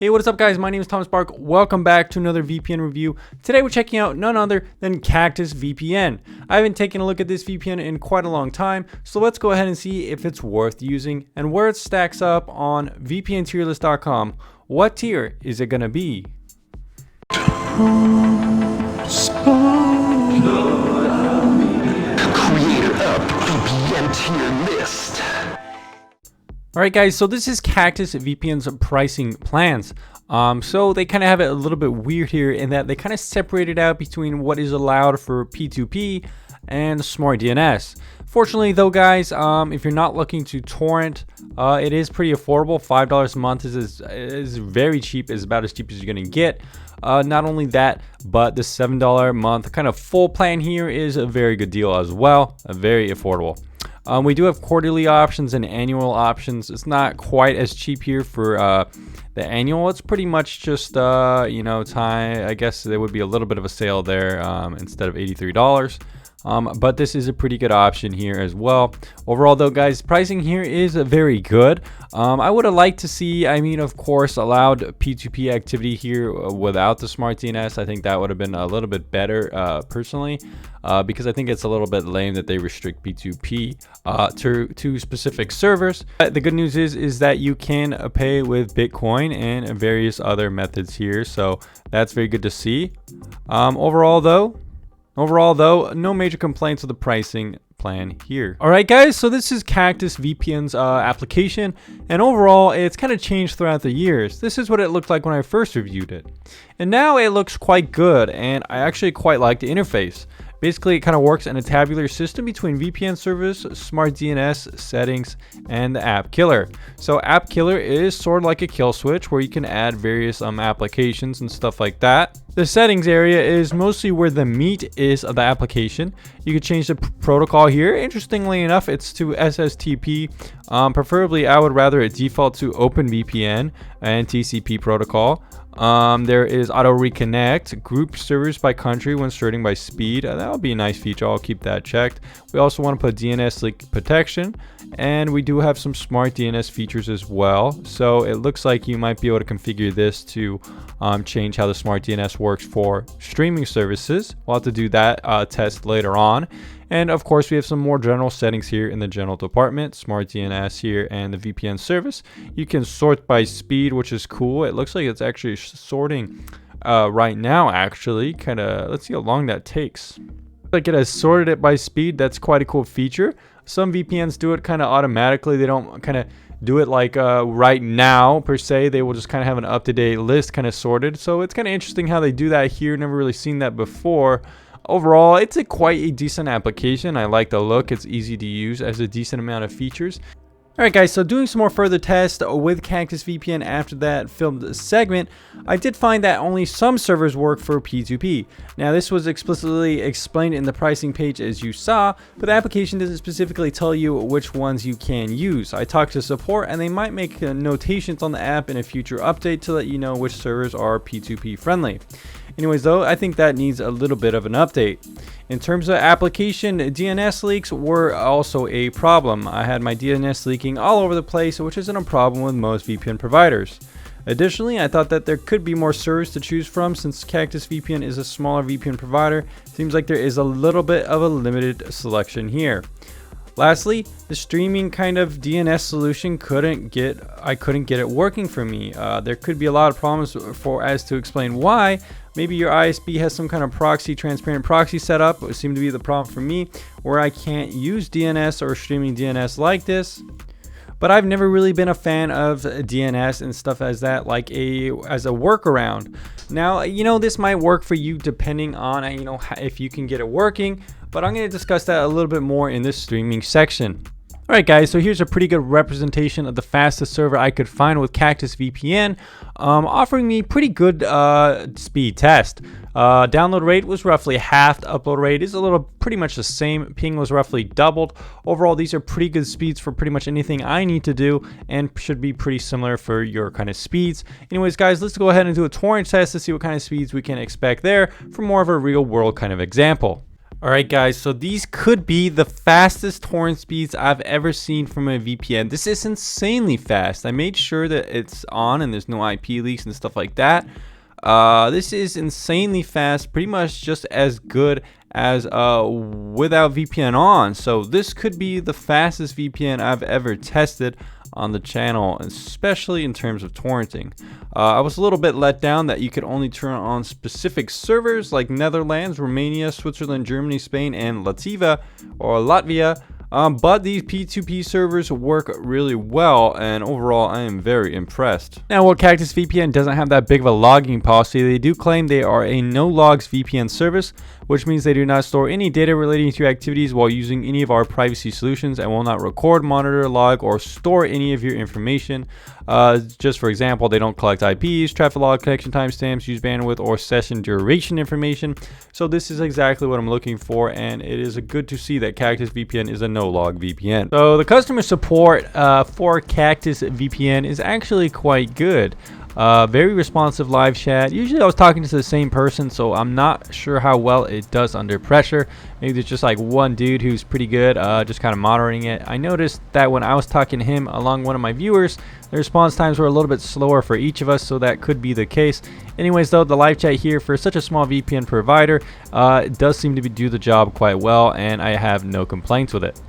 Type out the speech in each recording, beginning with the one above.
Hey, what is up guys? My name is Thomas Bark. Welcome back to another VPN review. Today we're checking out none other than CactusVPN. I haven't taken a look at this VPN in quite a long time, so let's go ahead and see if it's worth using and where it stacks up on VPNtierlist.com. What tier is it gonna be? Creator of VPN tier list. Alright guys, so this is CactusVPN's pricing plans. So they kind of have it a little bit weird here in that they kind of separate it out between what is allowed for P2P and Smart DNS. Fortunately though guys, if you're not looking to torrent, it is pretty affordable. $5 a month is very cheap, is about as cheap as you're going to get. Not only that, but the $7 a month kind of full plan here is a very good deal as well, very affordable. We do have quarterly options and annual options. It's not quite as cheap here for the annual. It's pretty much just time. I guess there would be a little bit of a sale there instead of $83. But this is a pretty good option here as well. Overall though guys, pricing here is very good. I would have liked to see, of course, allowed P2P activity here without the Smart DNS. I think that would have been a little bit better personally, because I think it's a little bit lame that they restrict P2P to specific servers. But the good news is that you can pay with Bitcoin and various other methods here, so that's very good to see. Overall though, no major complaints with the pricing plan here. Alright guys, so this is CactusVPN's application, and overall it's kind of changed throughout the years. This is what it looked like when I first reviewed it, and now it looks quite good, and I actually quite like the interface. Basically, it kind of works in a tabular system between VPN service, Smart DNS, settings, and the app killer. So app killer is sort of like a kill switch where you can add various applications and stuff like that. The settings area is mostly where the meat is of the application. You can change the protocol here. Interestingly enough, it's to SSTP. Preferably, I would rather it default to OpenVPN and TCP protocol. There is auto reconnect, group servers by country when sorting by speed. That would be a nice feature. I'll keep that checked. We also want to put DNS leak protection, and we do have some smart DNS features as well. So it looks like you might be able to configure this to change how the smart DNS works for streaming services. We'll have to do that test later on. And of course, we have some more general settings here in the general department, Smart DNS here, and the VPN service. You can sort by speed, which is cool. It looks like it's actually sorting right now, actually. Let's see how long that takes. Like it has sorted it by speed. That's quite a cool feature. Some VPNs do it kind of automatically. They don't kind of do it like right now per se. They will just kind of have an up-to-date list kind of sorted. So it's kind of interesting how they do that here. Never really seen that before. Overall, it's quite a decent application. I like the look. It's easy to use, has a decent amount of features. Alright guys, so doing some more further tests with CactusVPN after that filmed segment, I did find that only some servers work for P2P. Now this was explicitly explained in the pricing page as you saw, but the application doesn't specifically tell you which ones you can use. I talked to support and they might make notations on the app in a future update to let you know which servers are P2P friendly. Anyways though, I think that needs a little bit of an update. In terms of application, DNS leaks were also a problem. I had my DNS leaking all over the place, which isn't a problem with most VPN providers. Additionally, I thought that there could be more servers to choose from since CactusVPN is a smaller VPN provider. Seems like there is a little bit of a limited selection here. Lastly, the streaming kind of DNS solution I couldn't get it working for me. There could be a lot of problems as to explain why. Maybe your ISP has some kind of transparent proxy setup. It would seem to be the problem for me, where I can't use DNS or streaming DNS like this. But I've never really been a fan of DNS and stuff as that, as a workaround. Now, this might work for you depending on, if you can get it working. But I'm going to discuss that a little bit more in this streaming section. Alright guys, so here's a pretty good representation of the fastest server I could find with CactusVPN, offering me pretty good speed test. Download rate was roughly half, the upload rate is pretty much the same, ping was roughly doubled. Overall, these are pretty good speeds for pretty much anything I need to do and should be pretty similar for your kind of speeds. Anyways guys, let's go ahead and do a torrent test to see what kind of speeds we can expect there for more of a real world kind of example. Alright guys, so these could be the fastest torrent speeds I've ever seen from a VPN. This is insanely fast. I made sure that it's on and there's no IP leaks and stuff like that. This is insanely fast, pretty much just as good as without VPN on. So this could be the fastest VPN I've ever tested on the channel, especially in terms of torrenting. I was a little bit let down that you could only turn on specific servers like Netherlands, Romania, Switzerland, Germany, Spain, and Latvia, but these P2P servers work really well, and overall I am very impressed. Now, while CactusVPN doesn't have that big of a logging policy, they do claim they are a no logs VPN service, which means they do not store any data relating to activities while using any of our privacy solutions, and will not record, monitor, log, or store any of your information. Just for example, they don't collect IPs, traffic log, connection timestamps, use bandwidth, or session duration information. So this is exactly what I'm looking for, and it is good to see that CactusVPN is a no-log VPN. So the customer support for CactusVPN is actually quite good. Very responsive live chat. Usually I was talking to the same person, so I'm not sure how well it does under pressure. Maybe there's just like one dude who's pretty good, just kind of monitoring it. I noticed that when I was talking to him along one of my viewers, the response times were a little bit slower for each of us, so that could be the case. Anyways though, the live chat here for such a small VPN provider does seem to do the job quite well, and I have no complaints with it.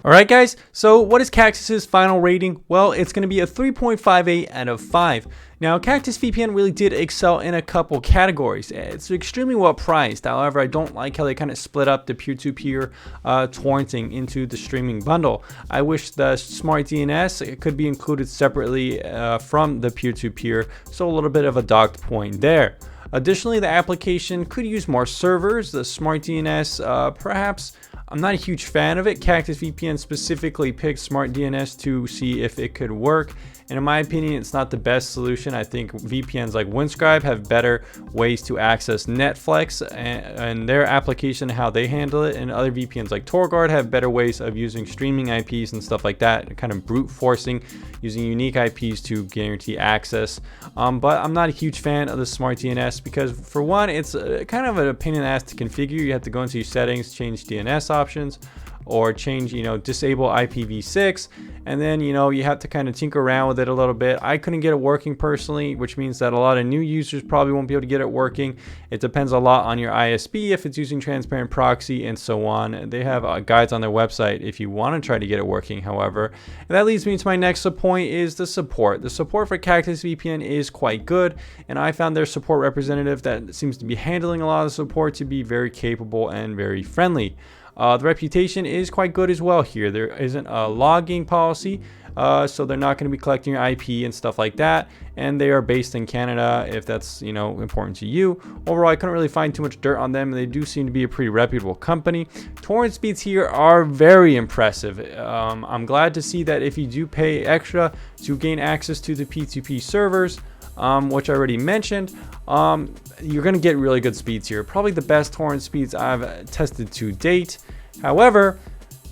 Alright guys, so what is Cactus's final rating? Well, it's going to be a 3.58 out of 5. Now, CactusVPN really did excel in a couple categories. It's extremely well priced. However, I don't like how they kind of split up the peer-to-peer torrenting into the streaming bundle. I wish the smart DNS could be included separately from the peer-to-peer, so a little bit of a docked point there. Additionally, the application could use more servers. The smart DNS, perhaps, I'm not a huge fan of it. CactusVPN specifically picked smart DNS to see if it could work, and in my opinion, it's not the best solution. I think VPNs like Windscribe have better ways to access Netflix and their application, how they handle it, and other VPNs like TorGuard have better ways of using streaming IPs and stuff like that, kind of brute forcing using unique IPs to guarantee access. But I'm not a huge fan of the smart DNS because, for one, it's kind of a pain in the ass to configure. You have to go into your settings, change DNS options, or change, disable IPv6, and then you have to kind of tinker around with it a little bit. I couldn't get it working personally, which means that a lot of new users probably won't be able to get it working. It depends a lot on your ISP, if it's using transparent proxy and so on. They have guides on their website if you want to try to get it working, however. And that leads me to my next point, is the support. The support for CactusVPN is quite good, and I found their support representative that seems to be handling a lot of the support to be very capable and very friendly. The reputation is quite good as well here. There isn't a logging policy, so they're not going to be collecting your IP and stuff like that. And they are based in Canada, if that's important to you. Overall, I couldn't really find too much dirt on them. They do seem to be a pretty reputable company. Torrent speeds here are very impressive. I'm glad to see that if you do pay extra to gain access to the P2P servers, which I already mentioned, you're going to get really good speeds here. Probably the best torrent speeds I've tested to date. However,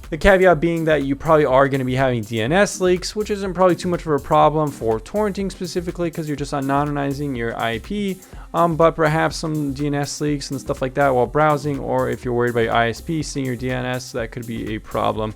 the caveat being that you probably are going to be having DNS leaks, which isn't probably too much of a problem for torrenting specifically because you're just anonymizing your IP, but perhaps some DNS leaks and stuff like that while browsing, or if you're worried about your ISP seeing your DNS, that could be a problem.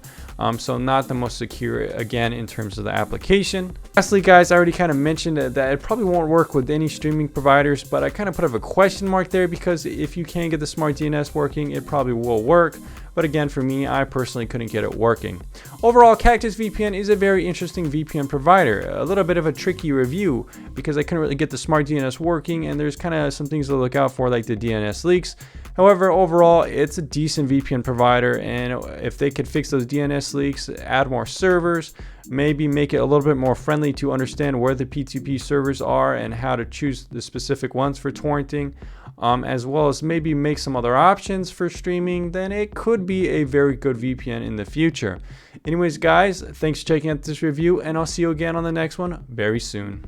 So not the most secure, again, in terms of the application. Lastly, guys, I already kind of mentioned that it probably won't work with any streaming providers, but I kind of put up a question mark there because if you can get the smart DNS working, it probably will work. But again, for me, I personally couldn't get it working. Overall, CactusVPN is a very interesting VPN provider. A little bit of a tricky review because I couldn't really get the smart DNS working, and there's kind of some things to look out for, like the DNS leaks. However, overall, it's a decent VPN provider, and if they could fix those DNS leaks, add more servers, maybe make it a little bit more friendly to understand where the P2P servers are and how to choose the specific ones for torrenting, as well as maybe make some other options for streaming, then it could be a very good VPN in the future. Anyways, guys, thanks for checking out this review, and I'll see you again on the next one very soon.